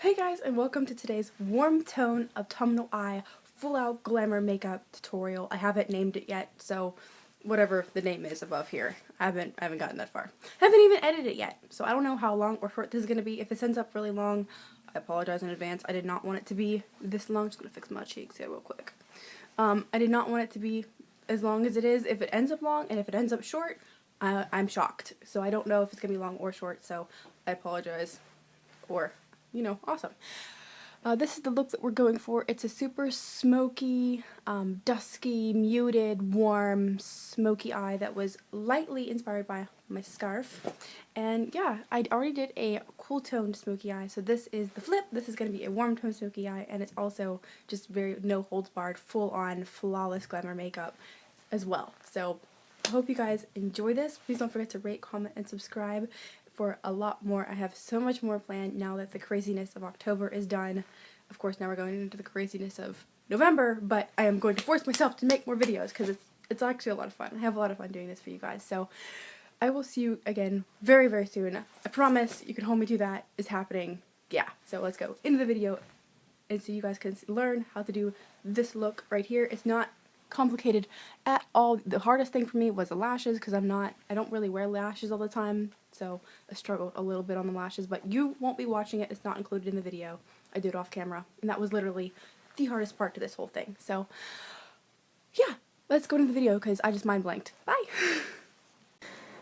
Hey guys, and welcome to today's Warm Tone Autumnal Eye Full Out Glamour Makeup Tutorial. I haven't named it yet, so whatever the name is above here. I haven't gotten that far. I haven't even edited it yet, so I don't know how long or short this is going to be. If this ends up really long, I apologize in advance. I did not want it to be this long. I'm just going to fix my cheeks here real quick. I did not want it to be as long as it is. If it ends up long, and if it ends up short, I'm shocked. So I don't know if it's going to be long or short, so I apologize. Or awesome. This is the look that we're going for. It's a super smoky, dusky, muted, warm, smoky eye that was lightly inspired by my scarf. And yeah, I already did a cool toned smoky eye, so this is the flip. This is going to be a warm toned smoky eye, and it's also just very no holds barred, full on, flawless glamour makeup as well. So I hope you guys enjoy this. Please don't forget to rate, comment, and subscribe for a lot more. I have so much more planned now that the craziness of October is done. Of course, now we're going into the craziness of November, but I am going to force myself to make more videos because it's actually a lot of fun. I have a lot of fun doing this for you guys. So I will see you again very, very soon. I promise. You can hold me to that. It's happening. Yeah, so let's go into the video and so you guys can learn how to do this look right here. It's not complicated at all. The hardest thing for me was the lashes because I don't really wear lashes all the time, so I struggled a little bit on the lashes, but you won't be watching it. It's not included in the video. I did it off camera, and that was literally the hardest part to this whole thing. So yeah, let's go into the video because I just mind blanked. Bye!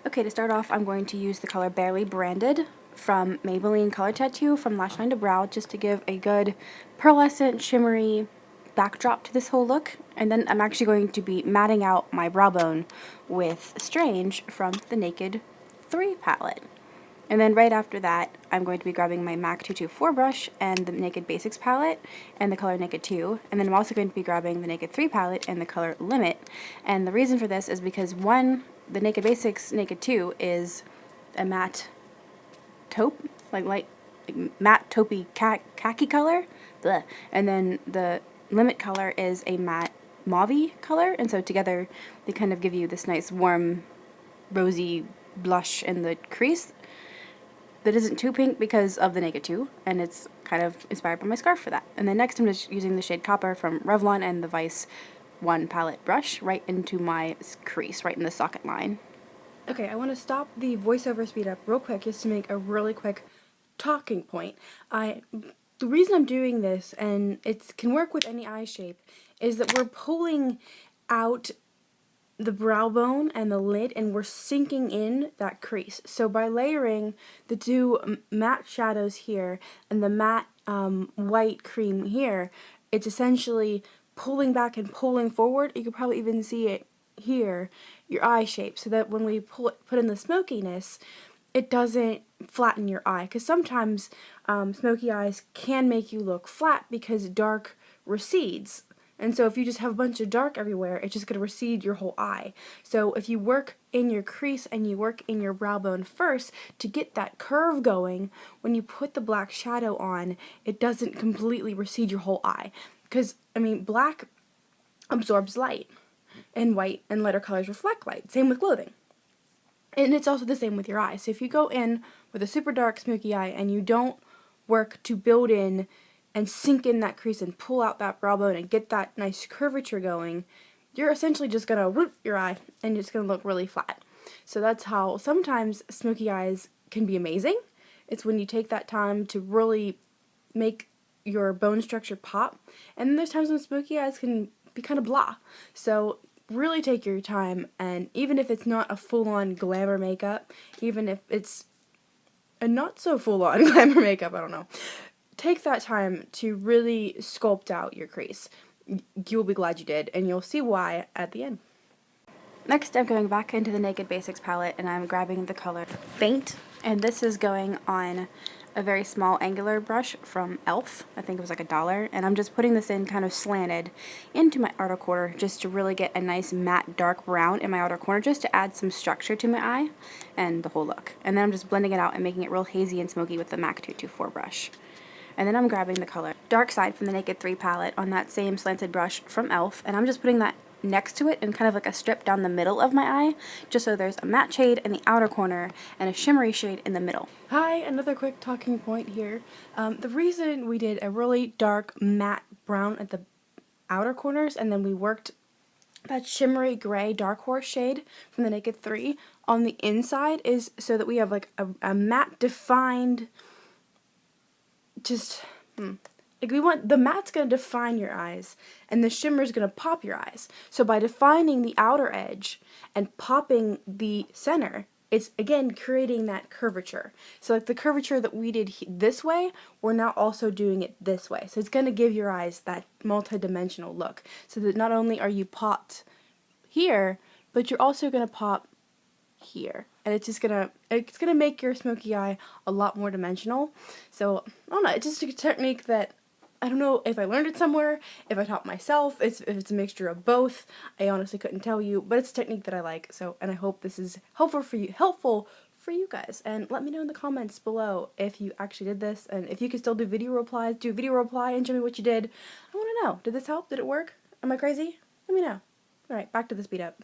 Okay, to start off, I'm going to use the color Barely Branded from Maybelline Color Tattoo from Lash Line to Brow just to give a good pearlescent, shimmery backdrop to this whole look. And then I'm actually going to be matting out my brow bone with Strange from the Naked 3 palette. And then right after that, I'm going to be grabbing my MAC 224 brush and the Naked Basics palette and the color Naked 2. And then I'm also going to be grabbing the Naked 3 palette and the color Limit. And the reason for this is because one, the Naked Basics Naked 2 is a matte taupe, like matte taupey khaki color. Blech. And then the Limit color is a matte mauve color. And so together they kind of give you this nice warm rosy blush in the crease that isn't too pink because of the Naked 2, and it's kind of inspired by my scarf for that. And then next I'm just using the shade Copper from Revlon and the Vice 1 palette brush right into my crease, right in the socket line. Okay, I want to stop the voiceover speed up real quick just to make a really quick talking point. The reason I'm doing this, and it can work with any eye shape, is that we're pulling out the brow bone and the lid, and we're sinking in that crease. So by layering the two matte shadows here and the matte white cream here, it's essentially pulling back and pulling forward. You could probably even see it here, your eye shape, so that when we put in the smokiness, it doesn't flatten your eye. Because sometimes smoky eyes can make you look flat because dark recedes. And so if you just have a bunch of dark everywhere, it's just going to recede your whole eye. So if you work in your crease and you work in your brow bone first to get that curve going, when you put the black shadow on, it doesn't completely recede your whole eye. Because, I mean, black absorbs light, and white and lighter colors reflect light. Same with clothing. And it's also the same with your eyes. So if you go in with a super dark smoky eye and you don't work to build in and sink in that crease and pull out that brow bone and get that nice curvature going, you're essentially just going to whoop your eye and it's going to look really flat. So that's how sometimes smoky eyes can be amazing. It's when you take that time to really make your bone structure pop. And then there's times when smoky eyes can be kind of blah. So really take your time, and even if it's not a full-on glamour makeup, even if it's a not so full-on glamour makeup, I don't know, take that time to really sculpt out your crease. You'll be glad you did, and you'll see why at the end. Next, I'm going back into the Naked Basics palette, and I'm grabbing the color Faint, and this is going on a very small angular brush from e.l.f. I think it was like $1, and I'm just putting this in kind of slanted into my outer corner just to really get a nice matte dark brown in my outer corner, just to add some structure to my eye and the whole look. And then I'm just blending it out and making it real hazy and smoky with the MAC 224 brush. And then I'm grabbing the color Dark Side from the Naked 3 palette on that same slanted brush from e.l.f. and I'm just putting that next to it and kind of like a strip down the middle of my eye, just so there's a matte shade in the outer corner and a shimmery shade in the middle. Hi, another quick talking point here. The reason we did a really dark matte brown at the outer corners and then we worked that shimmery gray Dark Horse shade from the Naked 3 on the inside is so that we have like a matte defined, like we want, the matte's going to define your eyes and the shimmer's going to pop your eyes. So by defining the outer edge and popping the center, it's again creating that curvature. So like the curvature that we did this way, we're now also doing it this way. So it's going to give your eyes that multi-dimensional look. So that not only are you popped here, but you're also going to pop here. And it's gonna make your smoky eye a lot more dimensional. So I don't know, it's just a technique that I don't know if I learned it somewhere, if I taught myself, if it's a mixture of both. I honestly couldn't tell you, but it's a technique that I like. So, and I hope this is helpful for you guys. And let me know in the comments below if you actually did this, and if you can still do video replies. Do a video reply and show me what you did. I want to know. Did this help? Did it work? Am I crazy? Let me know. All right, back to the speed up.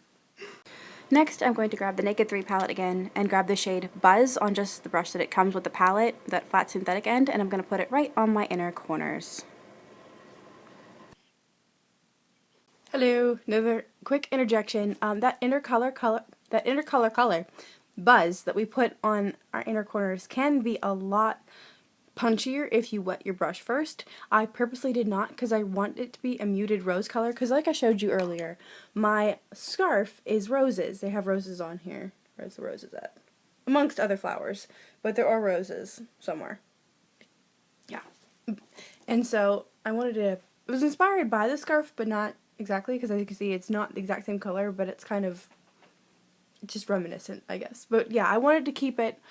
Next, I'm going to grab the Naked 3 palette again and grab the shade Buzz on just the brush that it comes with the palette, that flat synthetic end, and I'm going to put it right on my inner corners. Hello, another quick interjection. That inner color Buzz that we put on our inner corners can be a lot punchier if you wet your brush first. I purposely did not because I want it to be a muted rose color, because like I showed you earlier, my scarf is roses. They have roses on here. Where's the roses at? Amongst other flowers, but there are roses somewhere. Yeah. And so I wanted to, it was inspired by the scarf, but not exactly, because as you can see it's not the exact same color, but it's kind of just reminiscent, I guess. But yeah, I wanted to keep it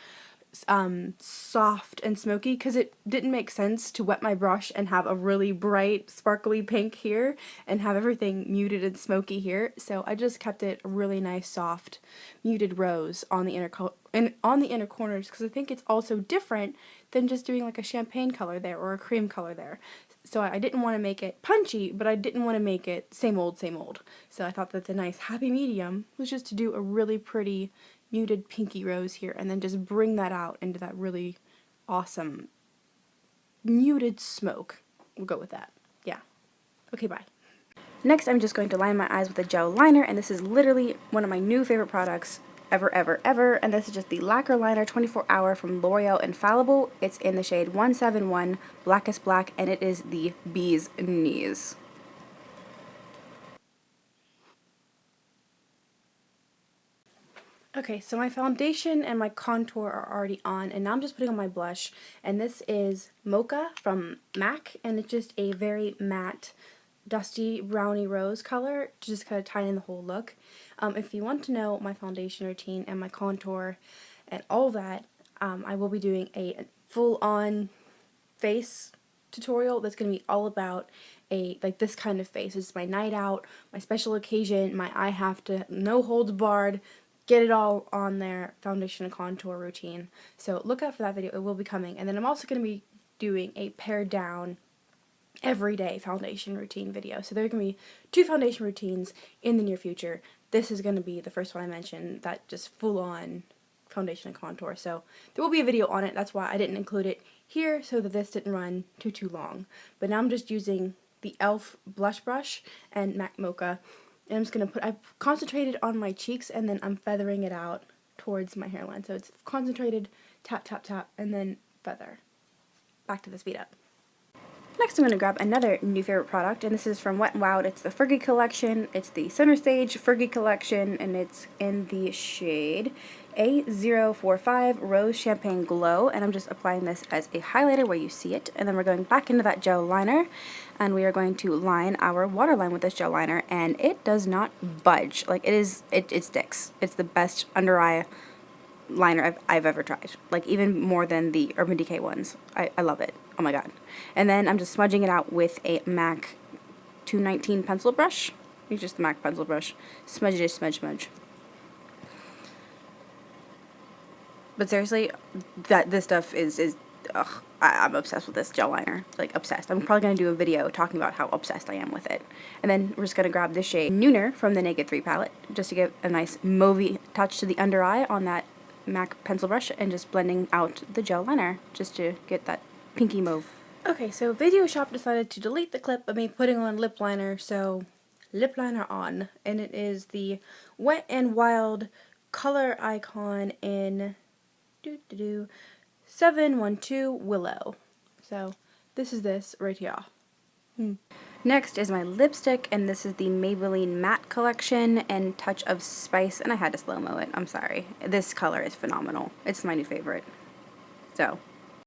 soft and smoky because it didn't make sense to wet my brush and have a really bright sparkly pink here and have everything muted and smoky here. So I just kept it a really nice soft muted rose on the inner corners, because I think it's also different than just doing like a champagne color there or a cream color there. So I didn't want to make it punchy, but I didn't want to make it same old, same old. So I thought that the nice happy medium was just to do a really pretty muted pinky rose here and then just bring that out into that really awesome muted smoke. We'll go with that. Yeah. Okay, bye. Next, I'm just going to line my eyes with a gel liner, and this is literally one of my new favorite products ever, and this is just the Lacquer Liner 24 Hour from L'Oreal Infallible. It's in the shade 171 Blackest Black, and it is the bee's knees. Okay, so my foundation and my contour are already on, and now I'm just putting on my blush, and this is Mocha from MAC, and it's just a very matte, dusty browny rose color to just kind of tie in the whole look. If you want to know my foundation routine and my contour and all that, I will be doing a full-on face tutorial that's going to be all about like this kind of face. It's my night out, my special occasion, my I have to, no holds barred, get it all on there, foundation and contour routine. So look out for that video, it will be coming. And then I'm also going to be doing a pared down everyday foundation routine video. So there are going to be 2 foundation routines in the near future. This is going to be the first one I mentioned, that just full on foundation and contour. So there will be a video on it, that's why I didn't include it here, so that this didn't run too long. But now I'm just using the e.l.f. blush brush and MAC Mocha. And I'm just going to put, I've concentrated on my cheeks and then I'm feathering it out towards my hairline. So it's concentrated, tap, tap, tap, and then feather. Back to the speed up. Next I'm going to grab another new favorite product, and this is from Wet n Wild. It's the Fergie collection. It's the Center Stage Fergie collection, and it's in the shade A045 Rose Champagne Glow, and I'm just applying this as a highlighter where you see it, and then we're going back into that gel liner, and we are going to line our waterline with this gel liner, and it does not budge. Like, it sticks. It's the best under eye liner I've ever tried. Like, even more than the Urban Decay ones. I love it. Oh my god. And then I'm just smudging it out with a MAC 219 pencil brush. It's just the MAC pencil brush. Smudge it, smudge. But seriously, this stuff is ugh, I'm obsessed with this gel liner. Like, obsessed. I'm probably going to do a video talking about how obsessed I am with it. And then we're just going to grab this shade Nooner from the Naked 3 palette, just to give a nice mauvey touch to the under eye on that MAC pencil brush, and just blending out the gel liner, just to get that pinky mauve. Okay, so Video Shop decided to delete the clip of me putting on lip liner, so lip liner on. And it is the Wet n Wild Color Icon in 712 Willow. So this is this right here. Next is my lipstick, and this is the Maybelline Matte Collection and Touch of Spice, and I had to slow-mo it. I'm sorry. This color is phenomenal. It's my new favorite. So